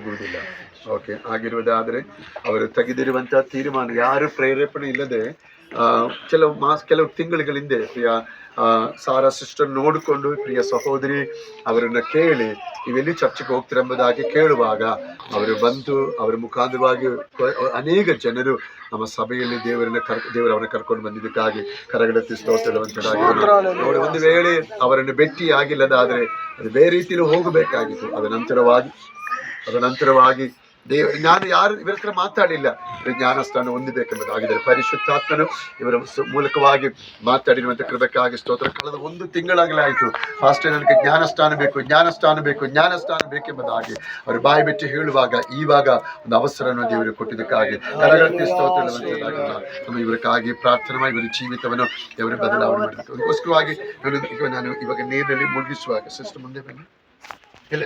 ಸಿಗುವುದಿಲ್ಲ. ಓಕೆ, ಆಗಿರುವುದಾದರೆ ಅವರು ತೆಗೆದಿರುವಂತಹ ತೀರ್ಮಾನ ಯಾರು ಪ್ರೇರೇಪಣೆ ಇಲ್ಲದೆ ಕೆಲವು ತಿಂಗಳ ಹಿಂದೆ ಪ್ರಿಯ ಸಾರಾ ಸಿಸ್ಟರ್ ನೋಡಿಕೊಂಡು ಪ್ರಿಯ ಸಹೋದರಿ ಅವರನ್ನು ಕೇಳಿ ನೀವೆಲ್ಲಿ ಚರ್ಚೆಗೆ ಹೋಗ್ತಿರೆಂಬುದಾಗಿ ಕೇಳುವಾಗ ಅವರು ಬಂದು ಅವರ ಮುಖಾಂತರವಾಗಿ ಅನೇಕ ಜನರು ನಮ್ಮ ಸಭೆಯಲ್ಲಿ ದೇವರವರನ್ನು ಕರ್ಕೊಂಡು ಬಂದಿದ್ದಕ್ಕಾಗಿ ಕರಗಡತಿ ಸ್ತೋತ್ರವಂತರಾಗಿ ನೋಡಿ. ಒಂದು ವೇಳೆ ಅವರನ್ನು ಭೇಟಿ ಆಗಿಲ್ಲದಾದರೆ ಅದು ಬೇರೆ ರೀತಿಯಲ್ಲಿ ಹೋಗಬೇಕಾಗಿತ್ತು. ಅದನಂತರವಾಗಿ ನಾನು ಇವರ ಹತ್ರ ಮಾತಾಡಿಲ್ಲ, ಜ್ಞಾನಸ್ಥಾನ ಹೊಂದಬೇಕೆಂಬುದಾಗಿದ್ದರೆ ಪರಿಶುದ್ಧಾತ್ಮನು ಇವರ ಮೂಲಕವಾಗಿ ಮಾತಾಡಿರುವಂಥ ಕೃಪಕ್ಕಾಗಿ ಸ್ತೋತ್ರ. ಕಳೆದ 1 ತಿಂಗಳಾಗಲಾಯಿತು ಫಾಸ್ಟ್ ನನಗೆ ಜ್ಞಾನಸ್ಥಾನ ಬೇಕೆಂಬುದಾಗಿ ಅವರು ಬಾಯಿ ಬಿಟ್ಟು ಹೇಳುವಾಗ ಇವಾಗ ಒಂದು ಅವಸರವನ್ನು ದೇವರು ಕೊಟ್ಟಿದ್ದಕ್ಕಾಗಿ ಕರಗಡತಿ ಸ್ತೋತ್ರವಂತರಾಗಿ ನಮ್ಮ ಇವರಿಗಾಗಿ ಪ್ರಾರ್ಥನೆ ಮಾಡಿ ಇವರ ಜೀವಿತವನ್ನು ದೇವರು ಬದಲಾವಣೆ ಮಾಡಬೇಕು. ಅದಕ್ಕೋಸ್ಕರವಾಗಿ ನಾನು ಇವಾಗ ನೀರಿನಲ್ಲಿ ಮುಳುಗಿಸುವಾಗ ಸಿಸ್ಟರ್ ಮುಂದೆ ಬನ್ನಿ, ಇಲ್ಲ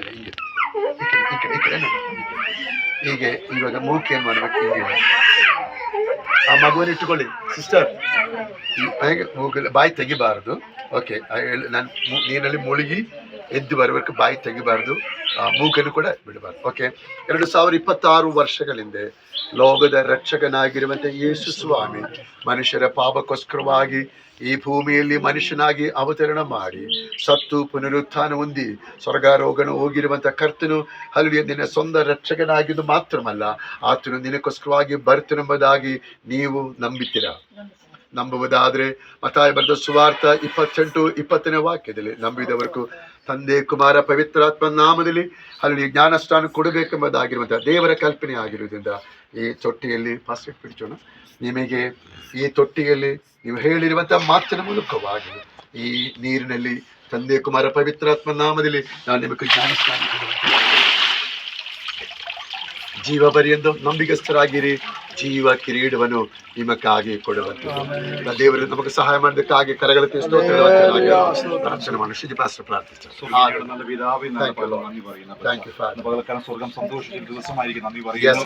ಹೀಗೆ ಇವಾಗ ಮೂಕೆ ಏನ್ ಮಾಡ್ಬೇಕು, ಹೀಗೆ ಆ ಮಗುವನ್ನು ಇಟ್ಟುಕೊಳ್ಳಿ ಸಿಸ್ಟರ್, ಬಾಯಿ ತೆಗಿಬಾರದು. ಓಕೆ, ನಾನು ನೀರಲ್ಲಿ ಮುಳುಗಿ ಎದ್ದು ಬರಬೇಕು, ಬಾಯಿ ತೆಗಿಬಾರ್ದು, ಮೂಕನ್ನು ಕೂಡ ಬಿಡಬಾರ್ದು. ಓಕೆ, 2026 ವರ್ಷಗಳಿಂದ ಲೋಕದ ರಕ್ಷಕನಾಗಿರುವಂಥ ಯೇಸು ಸ್ವಾಮಿ ಮನುಷ್ಯರ ಪಾಪಕ್ಕೋಸ್ಕರವಾಗಿ ಈ ಭೂಮಿಯಲ್ಲಿ ಮನುಷ್ಯನಾಗಿ ಅವತರಣ ಮಾಡಿ ಸತ್ತು ಪುನರುತ್ಥಾನ ಹೊಂದಿ ಸ್ವರ್ಗಾರೋಗಣ ಹೋಗಿರುವಂಥ ಕರ್ತನು ಅಲ್ಲಿ ನಿನ್ನ ಸ್ವಂತ ರಕ್ಷಕನಾಗಿದ್ದು ಮಾತ್ರವಲ್ಲ, ಆತನು ನಿನಗೋಸ್ಕರವಾಗಿ ಬರ್ತನೆಂಬುದಾಗಿ ನೀವು ನಂಬುವುದಾದರೆ ಮತ್ತಾಯ ಬರೆದ ಸುವಾರ್ಥ 28:20 ವಾಕ್ಯದಲ್ಲಿ ನಂಬಿದವರೆಗೂ ತಂದೆ ಕುಮಾರ ಪವಿತ್ರಾತ್ಮ ನಾಮದಲ್ಲಿ ಅಲ್ಲಿ ಜ್ಞಾನಸ್ಥಾನ ಕೊಡಬೇಕೆಂಬುದಾಗಿರುವಂಥ ದೇವರ ಕಲ್ಪನೆ ಆಗಿರುವುದರಿಂದ ಈ ತೊಟ್ಟಿಯಲ್ಲಿ ಪಾಸ್ಟೆಟ್ ಬಿಡ್ಸೋಣ. ನಿಮಗೆ ಈ ತೊಟ್ಟಿಯಲ್ಲಿ ನೀವು ಹೇಳಿರುವಂಥ ಮಾತಿನ ಮೂಲಕವಾಗಿ ಈ ನೀರಿನಲ್ಲಿ ತಂದೆ ಕುಮಾರ ಪವಿತ್ರಾತ್ಮ ನಾಮದಲ್ಲಿ ನಾನು ನಿಮಗೆ ಜ್ಞಾನಸ್ಥಾನ ಜೀವ ಪರ್ಯಂತ ನಂಬಿಗಸ್ಥರಾಗಿರಿ, ಜೀವ ಕಿರೀಟವನ್ನು ನಿಮಗಾಗಿ ಕೊಡುವಂಥದ್ದು. ದೇವರು ನಮಗೆ ಸಹಾಯ ಮಾಡೋದಕ್ಕಾಗಿ ಕರಗಡತಿ ಪ್ರಾರ್ಥನೆ ಮಾಡಿ ಶ್ರೀ ಪಾಸ್ಟರ್ പ്രാർത്ഥിച്ചു. നല്ല പിതാവേ, നല്ല പകൽ നന്ദി പറയുന്നു. സ്വർഗം സന്തോഷിച്ച ദിവസമായിരിക്കും നന്ദി പറയുന്നു.